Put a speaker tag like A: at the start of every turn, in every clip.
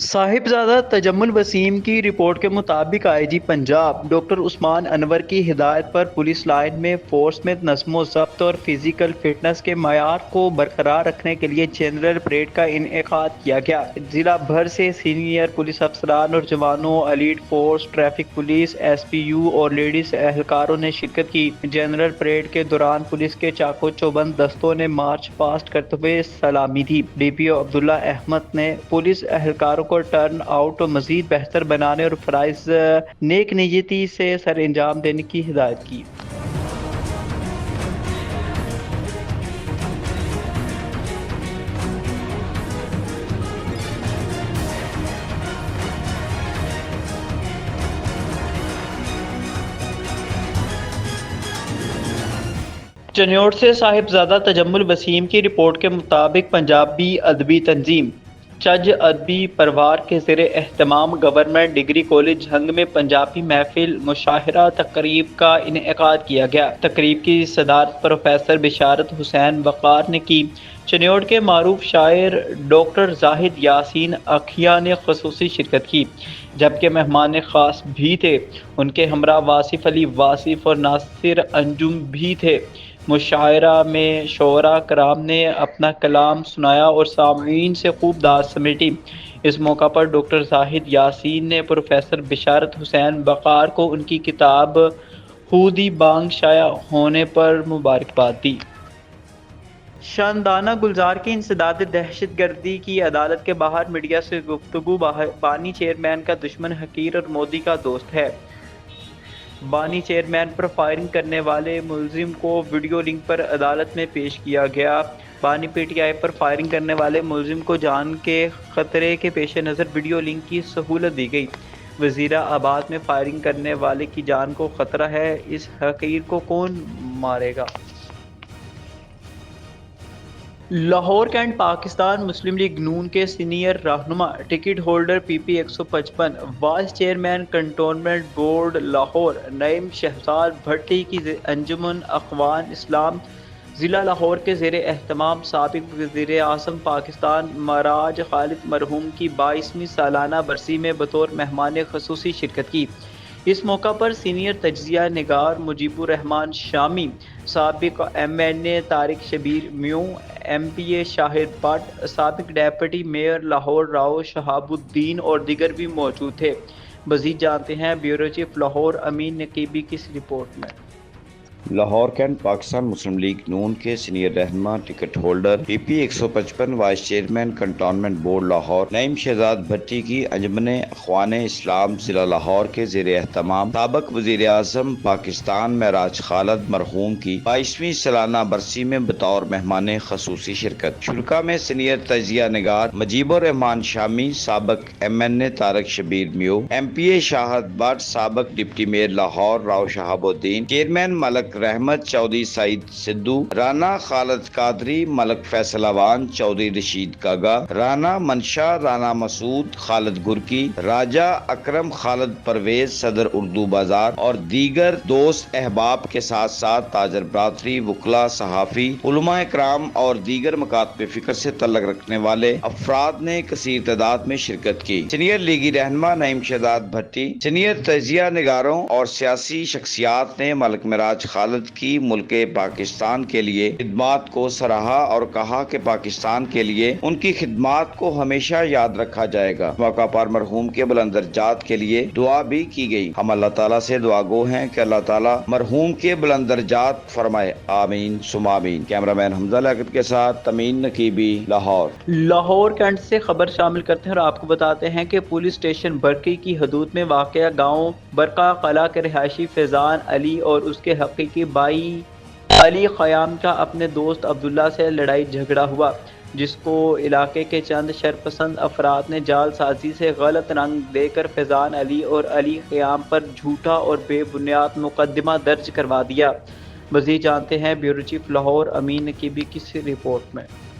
A: صاحبزادہ تجمل وسیم کی رپورٹ کے مطابق آئی جی پنجاب ڈاکٹر عثمان انور کی ہدایت پر پولیس لائن میں فورس میں نظم و ضبط اور فزیکل فٹنس کے معیار کو برقرار رکھنے کے لیے جنرل پریڈ کا انعقاد کیا گیا۔ ضلع بھر سے سینئر پولیس افسران اور جوانوں، elite force, traffic police, S P U اور لیڈیز اہلکاروں نے شرکت کی۔ جنرل پریڈ کے دوران پولیس کے چاقو چوبند دستوں نے مارچ پاسٹ کرتے ہوئے سلامی دی۔ ڈی پی او عبداللہ احمد نے پولیس اہلکاروں کو ٹرن آؤٹ مزید بہتر بنانے اور فرائض نیک نیتی سے سر انجام دینے کی ہدایت کی۔ چنیوٹ سے صاحبزادہ تجمل وسیم کی رپورٹ کے مطابق پنجابی ادبی تنظیم چج ادبی پروار کے زیر اہتمام گورنمنٹ ڈگری کالج جھنگ میں پنجابی محفل مشاعرہ تقریب کا انعقاد کیا گیا۔ تقریب کی صدارت پروفیسر بشارت حسین وقار نے کی۔ چنیوٹ کے معروف شاعر ڈاکٹر زاہد یاسین اکھیا نے خصوصی شرکت کی، جبکہ مہمان خاص بھی تھے۔ ان کے ہمراہ واصف علی واصف اور ناصر انجم بھی تھے۔ مشاعرہ میں شعراء کرام نے اپنا کلام سنایا اور سامعین سے خوب داد سمیٹی۔ اس موقع پر ڈاکٹر زاہد یاسین نے پروفیسر بشارت حسین وقار کو ان کی کتاب خودی بانگ شائع ہونے پر مبارکباد دی۔ شاندانہ گلزار کی انسداد دہشت گردی کی عدالت کے باہر میڈیا سے گفتگو۔ بانی چیئرمین کا دشمن حقیر اور مودی کا دوست ہے۔ بانی چیئرمین پر فائرنگ کرنے والے ملزم کو ویڈیو لنک پر عدالت میں پیش کیا گیا۔ بانی P T I per firing کرنے والے ملزم کو جان کے خطرے کے پیش نظر ویڈیو لنک کی سہولت دی گئی۔ وزیر آباد میں فائرنگ کرنے والے کی جان کو خطرہ ہے، اس حقیر کو کون مارے گا؟ لاہور کینٹ پاکستان مسلم لیگ نون کے سینئر رہنما، ticket holder P P 155، vice chairman cantonment board Lahore Naeem Shahzad Bhatti کی انجمن اخوان اسلام ضلع لاہور کے زیر اہتمام سابق وزیر اعظم پاکستان معراج خالد مرحوم کی 22ویں سالانہ برسی میں بطور مہمان خصوصی شرکت کی۔ اس موقع پر سینئر تجزیہ نگار مجیب الرحمان شامی، سابق M N A Tariq Shabbir Mayo, M P A Shahid Butt, سابق ڈیپٹی میئر لاہور راؤ شہاب الدین اور دیگر بھی موجود تھے۔ مزید جانتے ہیں بیورو چیف لاہور امین نقیبی کی اس رپورٹ میں۔
B: لاہور کینٹ پاکستان مسلم لیگ نون کے سینئر رہنما، ticket holder, P P 155، vice chairman cantonment board Lahore Naeem Shahzad Bhatti کی انجمن اخوان اسلام ضلع لاہور کے زیر اہتمام سابق وزیر اعظم پاکستان معراج خالد مرحوم کی 22ویں سالانہ برسی میں بطور مہمان خصوصی شرکت۔ شرکا میں سینئر تجزیہ نگار مجیب الرحمان شامی، سابق M N A Tariq Shabbir Mayo, M P A Shahid Butt, سابق deputy mayor Lahore Rao Shahab uddin, chairman ملک رحمت چودھری سعید سدھو، رانا خالد قادری، ملک فیصل اوان، چودھری رشید کاگا، رانا منشا، رانا مسعود، خالد گرکی، راجہ اکرم، خالد پرویز، صدر اردو بازار اور دیگر دوست احباب کے ساتھ ساتھ تاجر برادری، وکلاء، صحافی، علماء اکرام اور دیگر مکاتب فکر سے تعلق رکھنے والے افراد نے کثیر تعداد میں شرکت کی۔ سینئر لیگی رہنما نعیم شہزاد بھٹی، سینئر تجزیہ نگاروں اور سیاسی شخصیات نے ملک معراج خالد کی ملک پاکستان کے لیے خدمات کو سراہا اور کہا کہ پاکستان کے لیے ان کی خدمات کو ہمیشہ یاد رکھا جائے گا۔ موقع پر مرحوم کے بلند درجات کے لیے دعا بھی کی گئی۔ ہم اللہ تعالیٰ سے دعا گو ہیں کہ اللہ تعالیٰ مرحوم کے بلند درجات فرمائے، آمین ثم آمین۔ کیمرہ مین حمزہ لیاقت کے ساتھ تمیم نقیبی، لاہور۔
A: لاہور کینٹ سے خبر شامل کرتے ہیں اور آپ کو بتاتے ہیں کہ پولیس اسٹیشن برقی کی حدود میں واقع گاؤں برقہ قلعہ کے رہائشی فیضان علی اور اس کے حقیقی بھائی علی خیام کا اپنے دوست عبداللہ سے لڑائی جھگڑا ہوا، جس کو علاقے کے چند شرپسند افراد نے جعل سازی سے غلط رنگ دے کر فیضان علی اور علی خیام پر جھوٹا اور بے بنیاد مقدمہ درج کروا دیا۔ مزید جانتے ہیں بیورو چیف لاہور امین نقیبی کی رپورٹ میں۔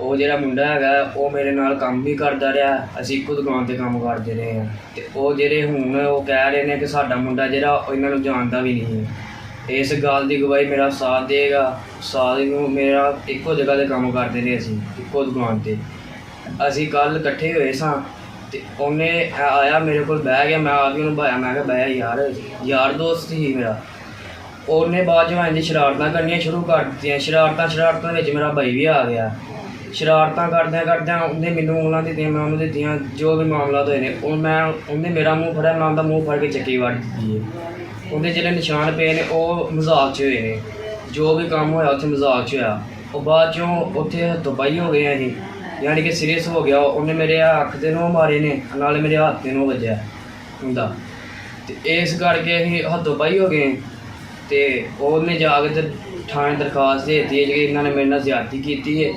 C: ਉਹ ਜਿਹੜਾ ਮੁੰਡਾ ਹੈਗਾ ਉਹ ਮੇਰੇ ਨਾਲ ਕੰਮ ਵੀ ਕਰਦਾ ਰਿਹਾ, ਅਸੀਂ ਇੱਕੋ ਦੁਕਾਨ ਤੇ ਕੰਮ ਕਰਦੇ ਰਹੇ ਹਾਂ। ਤੇ ਉਹ ਜਿਹੜੇ ਹੁਣ ਉਹ ਕਹਿ ਰਹੇ ਨੇ ਕਿ ਸਾਡਾ ਮੁੰਡਾ ਜਿਹੜਾ ਉਹ ਇਹਨਾਂ ਨੂੰ ਜਾਣਦਾ ਵੀ ਨਹੀਂ ਹੈ। ਇਸ ਗੱਲ ਦੀ ਗਵਾਹੀ ਮੇਰਾ ਸਾਥ ਦੇਗਾ। ਸਾਥ ਨੂੰ ਮੇਰਾ ਇੱਕੋ ਜਗ੍ਹਾ ਤੇ ਕੰਮ ਕਰਦੇ ਰਹੇ, ਅਸੀਂ ਇੱਕੋ ਦੁਕਾਨ ਤੇ। ਅਸੀਂ ਕੱਲ੍ਹ ਇਕੱਠੇ ਹੋਏ ਸਾਂ ਤੇ ਉਹਨੇ ਆਇਆ ਮੇਰੇ ਕੋਲ ਬਹਿ ਗਿਆ, ਮੈਂ ਆ ਕੇ ਉਹਨੂੰ ਭਾਇਆ, ਮੈਂ ਕਿਹਾ ਬਹਿ ਯਾਰ ਦੋਸਤ ਸੀ ਮੇਰਾ। ਉਹਨੇ ਬਾਅਦ 'ਚੋਂ ਇੰਝ ਸ਼ਰਾਰਤਾਂ ਕਰਨੀਆਂ ਸ਼ੁਰੂ ਕਰ ਦਿੱਤੀਆਂ। ਸ਼ਰਾਰਤਾਂ ਵਿੱਚ ਮੇਰਾ ਭਾਈ ਵੀ ਆ ਗਿਆ। ਸ਼ਰਾਰਤਾਂ ਕਰਦਿਆਂ ਉਹਨੇ ਮੈਨੂੰ ਉਂਗਲਾਂ ਦਿੱਤੀਆਂ, ਮੈਂ ਉਹਨੂੰ ਦਿੱਤੀਆਂ। ਜੋ ਵੀ ਮਾਮਲਾ ਹੋਏ ਨੇ ਉਹਨੇ ਮੇਰਾ ਮੂੰਹ ਫੜਿਆ, ਮੈਂ ਉਹਦਾ ਮੂੰਹ ਫੜ ਕੇ ਚੱਕੀ ਵੱਢ ਦਿੱਤੀ ਹੈ। ਉਹਦੇ ਜਿਹੜੇ ਨਿਸ਼ਾਨ ਪਏ ਨੇ ਉਹ ਮਜ਼ਾਕ 'ਚ ਹੋਏ ਨੇ। ਜੋ ਵੀ ਕੰਮ ਹੋਇਆ ਉੱਥੇ ਮਜ਼ਾਕ 'ਚ ਹੋਇਆ। ਉਹ ਬਾਅਦ 'ਚੋਂ ਉੱਥੇ ਹੱਥੋਂ-ਪਾਈ ਹੋ ਗਏ ਅਸੀਂ, ਯਾਨੀ ਕਿ ਸੀਰੀਅਸ ਹੋ ਗਿਆ। ਉਹਨੇ ਮੇਰੇ ਅੱਖ ਦੇ ਨੂੰ ਮਾਰੇ ਨੇ, ਨਾਲੇ ਮੇਰੇ ਹੱਥ ਦੇ ਨੂੰ ਵੱਜਿਆ ਹੁੰਦਾ। ਅਤੇ ਇਸ ਕਰਕੇ ਅਸੀਂ ਹੱਥੋਂ-ਪਾਈ ਹੋ ਗਏ। ਅਤੇ ਉਹਨੇ ਜਾ ਕੇ ਤੇ ਥਾਣੇ ਦਰਖਾਸਤ ਦੇ ਦਿੱਤੀ ਹੈ ਕਿ ਇਹਨਾਂ ਨੇ ਮੇਰੇ ਨਾਲ ਜ਼ਿਆਦਤੀ ਕੀਤੀ ਹੈ।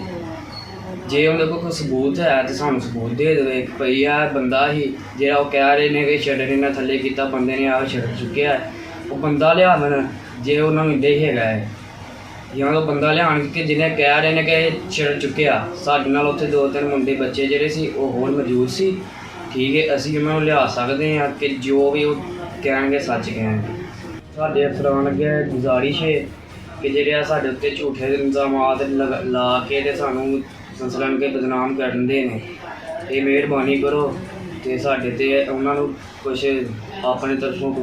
C: ਜੇ ਉਹਦੇ ਕੋਲ ਕੋਈ ਸਬੂਤ ਹੈ ਤਾਂ ਸਾਨੂੰ ਸਬੂਤ ਦੇ ਦੇਵੇ ਕਿ ਭਈ ਇਹ ਬੰਦਾ ਹੀ ਜਿਹੜਾ ਉਹ ਕਹਿ ਰਹੇ ਨੇ ਕਿ ਛੱਡਣੇ ਨਾਲ ਥੱਲੇ ਕੀਤਾ, ਬੰਦੇ ਨੇ ਆ ਛੱਡ ਚੁੱਕਿਆ ਹੈ, ਉਹ ਬੰਦਾ ਲਿਆ ਮੈਨੂੰ। ਜੇ ਉਹਨਾਂ ਨੂੰ ਇੱਦਾਂ ਹੀ ਹੈਗਾ ਹੈ ਜਾਂ ਉਹ ਬੰਦਾ ਲਿਆਉਣ ਕਿ ਜਿਹਨੇ ਕਹਿ ਰਹੇ ਨੇ ਕਿ ਛੱਡ ਚੁੱਕਿਆ। ਸਾਡੇ ਨਾਲ ਉੱਥੇ 2-3 ਮੁੰਡੇ ਬੱਚੇ ਜਿਹੜੇ ਸੀ ਉਹ ਹੋਰ ਮੌਜੂਦ ਸੀ, ਠੀਕ ਹੈ। ਅਸੀਂ ਉਹਨਾਂ ਨੂੰ ਲਿਆ ਸਕਦੇ ਹਾਂ ਕਿ ਜੋ ਵੀ ਉਹ ਕਹਿਣਗੇ ਸੱਚ ਕਹਿਣਗੇ। ਸਾਡੇ ਅਫਸਰਾਂ ਅੱਗੇ ਗੁਜ਼ਾਰਿਸ਼ ਹੈ ਕਿ ਜਿਹੜੇ ਆ ਸਾਡੇ ਉੱਤੇ ਝੂਠੇ ਇਲਜ਼ਾਮਾਤ ਲਾ ਕੇ ਅਤੇ ਸਾਨੂੰ ਸੰਸਲਨ ਕੇ ਬਦਨਾਮ ਕਰਨ ਦੇ ਨੇ, ਇਹ ਮਿਹਰਬਾਨੀ ਕਰੋ ਅਤੇ ਸਾਡੇ 'ਤੇ ਉਹਨਾਂ ਨੂੰ ਕੁਛ ਆਪਣੇ ਤਰਫੋਂ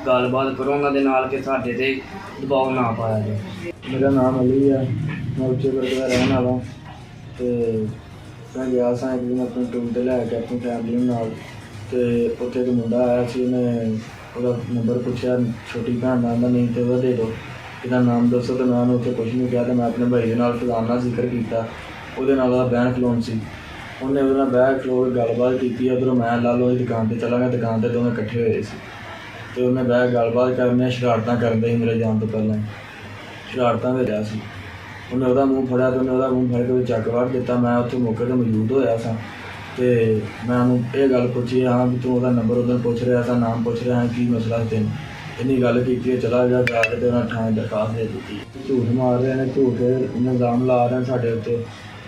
C: ਗੱਲਬਾਤ ਕਰੋ ਉਹਨਾਂ ਦੇ ਨਾਲ ਕਿ ਸਾਡੇ 'ਤੇ ਦਬਾਅ ਨਾ ਪਾਇਆ ਜਾਏ। ਮੇਰਾ ਨਾਮ ਅਲੀ ਹੈ, ਮੈਂ ਉੱਚੇ ਵਰਗ ਦਾ ਰਹਿਣ ਵਾਲਾ। ਅਤੇ ਮੈਂ ਗਿਆ ਸਾਂ ਇੱਕ ਦਿਨ ਆਪਣੇ ਟੂਰ 'ਤੇ ਲੈ ਕੇ ਆਪਣੀ ਫੈਮਿਲੀ ਨਾਲ, ਅਤੇ ਉੱਥੇ ਇੱਕ ਮੁੰਡਾ ਆਇਆ ਸੀ। ਉਹਨੇ ਉਹਦਾ ਨੰਬਰ ਪੁੱਛਿਆ, ਛੋਟੀ ਭੈਣ ਦਾ ਆਉਂਦਾ, ਨਹੀਂ ਤਾਂ ਉਹਦਾ ਦੇ ਦਿਓ, ਇਹਦਾ ਨਾਮ ਦੱਸੋ। ਅਤੇ ਮੈਂ ਉਹਨੂੰ ਉੱਥੇ ਕੁਛ ਨਹੀਂ ਕਿਹਾ ਅਤੇ ਮੈਂ ਆਪਣੇ ਭਾਈ ਦੇ ਨਾਲ ਫੈਜ਼ਾਨ ਨਾਲ ਜ਼ਿਕਰ ਕੀਤਾ। ਉਹਦੇ ਨਾਲ ਉਹਦਾ ਬਹਿਣ ਖਲੋਣ ਸੀ। ਉਹਨੇ ਉਹਦੇ ਨਾਲ ਬਹਿ ਖਲੋ ਕੇ ਗੱਲਬਾਤ ਕੀਤੀ। ਉੱਧਰੋਂ ਮੈਂ ਲਾ ਲਓ ਦੀ ਦੁਕਾਨ 'ਤੇ ਚਲਾ ਗਿਆ। ਦੁਕਾਨ 'ਤੇ ਦੋਵੇਂ ਇਕੱਠੇ ਹੋਏ ਸੀ ਅਤੇ ਉਹਨੇ ਬਹਿ ਗੱਲਬਾਤ ਕਰਨੀਆਂ, ਸ਼ਰਾਰਤਾਂ ਕਰਦੇ ਸੀ। ਮੇਰੇ ਜਾਣ ਤੋਂ ਪਹਿਲਾਂ ਸ਼ਰਾਰਤਾਂ ਵਿੱਚ ਰਿਹਾ ਸੀ। ਉਹਨੇ ਉਹਦਾ ਮੂੰਹ ਫੜਿਆ ਅਤੇ ਉਹਨੇ ਉਹਦਾ ਮੂੰਹ ਫੜ ਕੇ ਚੱਕ ਵੱਢ ਦਿੱਤਾ। ਮੈਂ ਉੱਥੇ ਮੌਕੇ 'ਤੇ ਮੌਜੂਦ ਹੋਇਆ ਸਾਂ ਅਤੇ ਮੈਂ ਉਹਨੂੰ ਇਹ ਗੱਲ ਪੁੱਛੀ, ਹਾਂ ਵੀ ਤੂੰ ਉਹਦਾ ਨੰਬਰ ਉੱਧਰ ਪੁੱਛ ਰਿਹਾ ਸਾਂ, ਨਾਮ ਪੁੱਛ ਰਿਹਾ, ਕੀ ਮਸਲਾ ਸੀ ਤੈਨੂੰ। ਇੰਨੀ ਗੱਲ ਕੀਤੀ, ਚਲਾ ਗਿਆ। ਜਾ ਕੇ ਅਤੇ ਉਹਨਾਂ ਥਾਣੇ ਦਰਖਾਸਤ ਦੇ ਦਿੱਤੀ। ਝੂਠ ਮਾਰ ਰਹੇ ਨੇ, ਝੂਠੇ ਇਲਜ਼ਾਮ ਲਾ ਰਹੇ ਨੇ ਸਾਡੇ ਉੱਤੇ,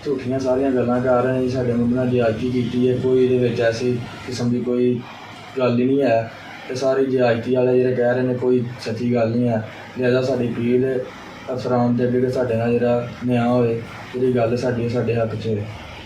C: ਝੂਠੀਆਂ ਸਾਰੀਆਂ ਗੱਲਾਂ ਕਰ ਰਹੇ ਨੇ। ਸਾਡੇ ਮੁੰਡੇ ਨਾਲ ਜ਼ਿਆਦਤੀ ਕੀਤੀ ਹੈ, ਕੋਈ ਇਹਦੇ ਵਿੱਚ ਐਸੀ ਕਿਸਮ ਦੀ ਕੋਈ ਗੱਲ ਹੀ ਨਹੀਂ ਹੈ। ਅਤੇ ਸਾਰੀ ਜ਼ਿਆਦਤੀ ਵਾਲੇ ਜਿਹੜੇ ਕਹਿ ਰਹੇ ਨੇ ਕੋਈ ਸੱਚੀ ਗੱਲ ਨਹੀਂ ਹੈ। ਲਿਹਾਜ਼ਾ ਸਾਡੀ ਅਪੀਲ ਅਫਸਰਾਂ ਦੇ ਅੱਗੇ ਕਿ ਸਾਡੇ ਨਾਲ ਜਿਹੜਾ ਨਿਆਂ ਹੋਵੇ, ਜਿਹੜੀ ਗੱਲ ਸਾਡੇ ਹੱਕ 'ਚ ਹੋਵੇ।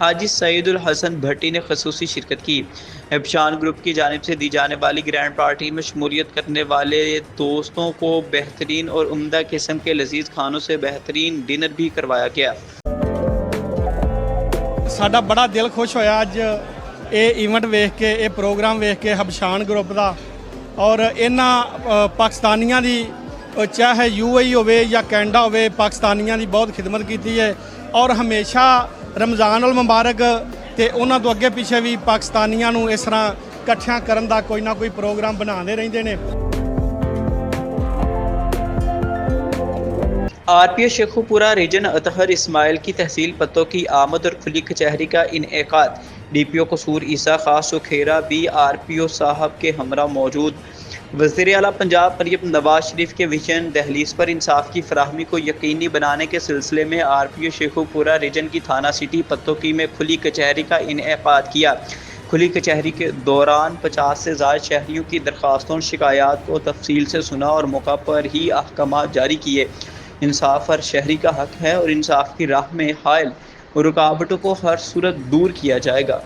A: حاجی سعید الحسن بھٹی نے خصوصی شرکت کی۔ ابشان گروپ کی جانب سے دی جانے والی گرینڈ پارٹی میں شمولیت کرنے والے دوستوں کو بہترین اور عمدہ قسم کے لذیذ کھانوں سے بہترین ڈنر بھی کروایا گیا۔
D: ਸਾਡਾ ਬੜਾ ਦਿਲ ਖੁਸ਼ ਹੋਇਆ ਅੱਜ ਇਹ ਇਵੈਂਟ ਵੇਖ ਕੇ, ਇਹ ਪ੍ਰੋਗਰਾਮ ਵੇਖ ਕੇ ਹਬਸ਼ਾਨ ਗਰੁੱਪ ਦਾ, ਔਰ ਇਹਨਾਂ ਪਾਕਿਸਤਾਨੀਆਂ ਦੀ ਚਾਹੇ UAE ਹੋਵੇ ਜਾਂ ਕੈਨੇਡਾ ਹੋਵੇ, ਪਾਕਿਸਤਾਨੀਆਂ ਦੀ ਬਹੁਤ ਖਿਦਮਤ ਕੀਤੀ ਹੈ ਔਰ ਹਮੇਸ਼ਾ ਰਮਜ਼ਾਨ ਉਲ ਮੁਬਾਰਕ ਤੇ ਉਹਨਾਂ ਤੋਂ ਅੱਗੇ ਪਿੱਛੇ ਵੀ ਪਾਕਿਸਤਾਨੀਆਂ ਨੂੰ ਇਸ ਤਰ੍ਹਾਂ ਇਕੱਠਿਆਂ ਕਰਨ ਦਾ ਕੋਈ ਨਾ ਕੋਈ ਪ੍ਰੋਗਰਾਮ ਬਣਾਉਂਦੇ ਰਹਿੰਦੇ ਨੇ।
A: RPO شیخوپورہ ریجن اطہر اسماعیل کی تحصیل پتوں کی آمد اور کھلی کچہری کا انعقاد۔ DPO قصور عیسیٰ خاص سکھیرا بھی RPO صاحب کے ہمراہ موجود۔ وزیر اعلیٰ پنجاب مریم نواز شریف کے ویژن دہلیز پر انصاف کی فراہمی کو یقینی بنانے کے سلسلے میں RPO شیخوپورہ ریجن کی تھانہ سٹی پتوکی میں کھلی کچہری کا انعقاد کیا۔ کھلی کچہری کے دوران 50 سے زائد شہریوں کی درخواستوں اور شکایات کو تفصیل سے سنا اور موقع پر ہی احکامات جاری کیے۔ انصاف ہر شہری کا حق ہے اور انصاف کی راہ میں حائل رکاوٹوں کو ہر صورت دور کیا جائے گا۔